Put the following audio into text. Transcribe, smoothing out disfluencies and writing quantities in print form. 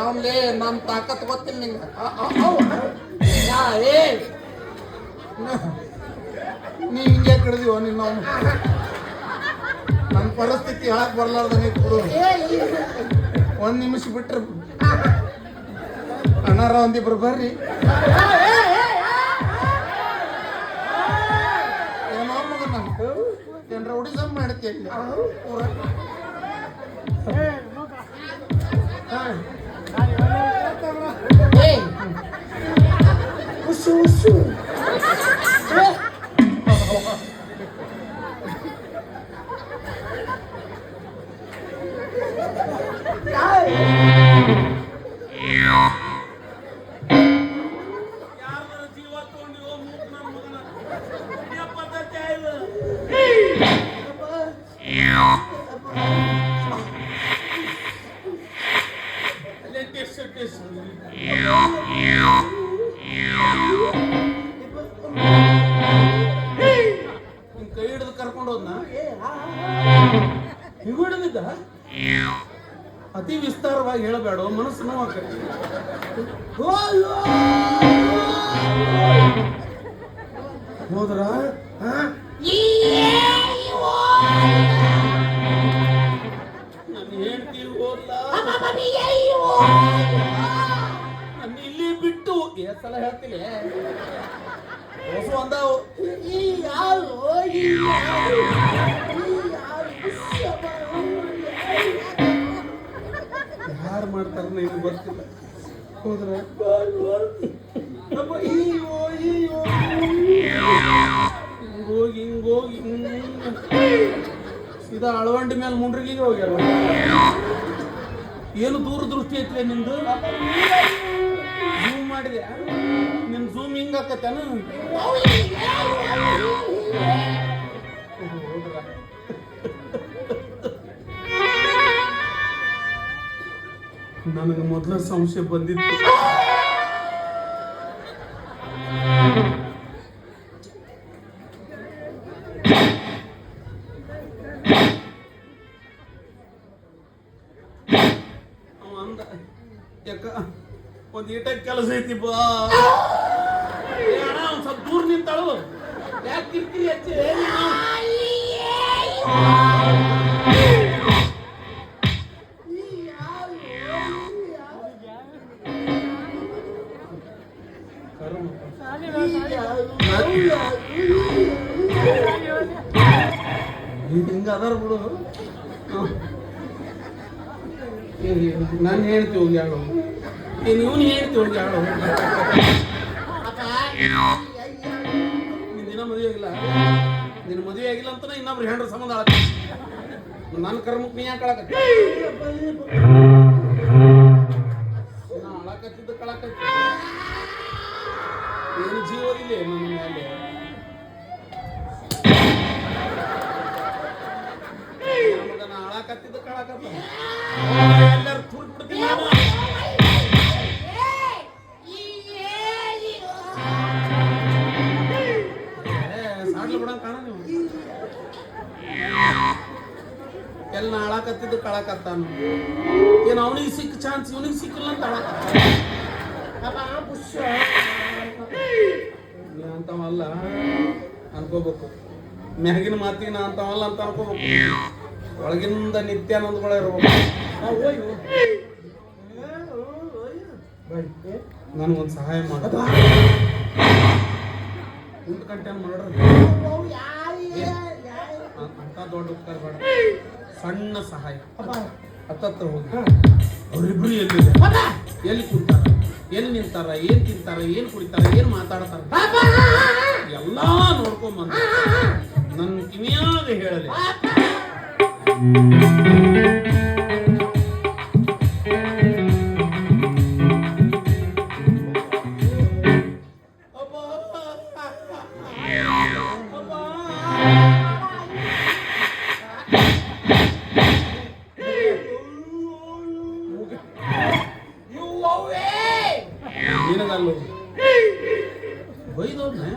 ಯಾವನ್ಲೇ ನಮ್ ತಾಕತ್ ಗೊತ್ತಿಲ್ಲ ನಿಂಗ ಏ ನೀ ಹಿಂಗೆ ಕಡ್ದೀವ ನೀನು ಅವನು ನನ್ನ ಪರಿಸ್ಥಿತಿ ಹೇಳಕ್ ಬರ್ಲಾರ್ದಂಗೆ ಕೊಡು ಒಂದ್ ನಿಮಿಷ ಬಿಟ್ರೆ ಅಣ್ಣಾರ ಒಂದಿಬ್ರು ಬರ್ರಿ ಏನೋ ಮಗನ ಏನ್ರ ಉಡಿಸಮ್ ಮಾಡ್ತೀನಿ ಉಸು ಉಸು ಕೈ ಹಿಡಿದು ಕರ್ಕೊಂಡು ಹೋದ್ನ ಇವು ಹಿಡಿದಿದ್ದ ಅತಿ ವಿಸ್ತಾರವಾಗಿ ಹೇಳಬೇಡ ಮನಸ್ಸು ನೋವಾಗ್ತದೆ ಹೋದ್ರ ನನ್ನ ಹೆಂಡತಿ ಹೋದ್ಲ ನನ್ನ ಇಲ್ಲಿ ಬಿಟ್ಟು ಎಷ್ಟು ಸಲ ಹೇಳ್ತೀನಿ ಹೊಸ ಅಂದಾವು ಯಾರು ಮಾಡ್ತಾರ ನಿಮ್ಗೆ ಗೊತ್ತಿಲ್ಲ ಹೋದ್ರೆ ಹಿಂಗೋಗಿ ಹಿಂಗೋಗಿ ಸೀದಾ ಅಳವಂಡಿ ಮೇಲೆ ಮುಂಡ್ರಿಗೆ ಹೋಗ್ಯಾರ ಏನು ದೂರದೃಷ್ಟಿ ಐತ್ಲೆ ನಿಂದು ಝೂಮ್ ಮಾಡಿದೆ ನಿನ್ ಝೂಮ್ ಹಿಂಗ ಆಕತ್ತೇನು ನನಗೆ ಮೊದಲ ಸಂಶಯ ಬಂದಿತ್ತು ಅಂದ ಯಾಕ ಒಂದ್ ಈಟ ಕೆಲಸ ಐತಿ ಬಾ ಒಂದ್ ಸ್ವಲ್ಪ ದೂರ ನಿಂತಾಳು ಯಾಕೆ ಕಿರ್ಕಿರಿ ಹಚ್ಚಿ ಹಿಂಗ ಅದಾರ ಬಿಡು ನಾನು ಹೇಳ್ತೀವಿ ಹೋಗಿ ಆಡೋ ಇವನು ಹೇಳ್ತೀವಿ ಹೋಗಿ ಆಡೋ ನಿನ್ ದಿನ ಮದುವೆ ಆಗಿಲ್ಲ ನಿನ್ನ ಮದುವೆ ಆಗಿಲ್ಲ ಅಂತ ಇನ್ನೊಬ್ರು ಹೆಂಡ್ರ ಸಂಬಂಧ ಆಳತ್ತ ನನ್ನ ಕರ್ಮಕ್ಕೆ ನೀ ಯಾಕೆ ಕಳಕತ್ತಿ ನಾ ಅಳಕತ್ತಿದ್ದ ಕಳಕತ್ತಿ ಏನು ಜೀವ ಇಲ್ಲೇ ನನ್ನ ಮೇಲೆ ನಾ ಅಳಕತ್ತಿದ್ದ ಕಳಕತ್ತ ಎಲ್ಲರೂ ತುರ್ದು ಬಿಡ್ತೀನಿ ಸಾಡ್ಲು ಬಿಡಂಗ ಕಾಣ ನೀವು ಎಲ್ಲ ಅಳಕತ್ತಿದ್ದು ಕಳಕತ್ತಾನು ಏನು ಅವನಿಗೆ ಸಿಕ್ಕ ಚಾನ್ಸ್ ಇವನಿಗೆ ಸಿಕ್ಕಿಲ್ಲ ಅಂತ ಅಳಕತ್ತ ನೀ ಅಂತವಲ್ಲ ಅನ್ಕೋಬೇಕು ಮ್ಯಾಗಿನ ಮಾತಿಗೆ ನಾ ಅಂತವಲ್ಲ ಅಂತ ಅನ್ಕೋಬೇಕು ಒಳಗಿಂದ ನಿತ್ಯ ಅನ್ನೋದುಗಳ ಇರ್ಬೇಕು ನನಗೊಂದು ಸಹಾಯ ಮಾಡ ಒಂದು ಗಂಟೆ ಮಾಡ್ರಿ ಅಂತ ದೊಡ್ಡ ಉಪಕಾರ ಬೇಡ ಸಣ್ಣ ಸಹಾಯ ಹತ್ತತ್ರ ಹೋಗಿ ಅವರಿಬ್ರು ಎಲ್ಲಿದೆ ಎಲ್ಲಿ ಕೂತಾರ ಎಲ್ಲಿ ನಿಂತಾರ ಏನ್ ತಿಂತಾರ ಏನ್ ಕುಡಿತಾರ ಏನ್ ಮಾತಾಡ್ತಾರ ಎಲ್ಲಾ ನೋಡ್ಕೊಂಬಂದ ನನ್ನ ಕಿವಿಯಾಗ ಹೇಳಲಿ ನಿನಗಲ್ಲು ಬೈದವ್ರನ್ನ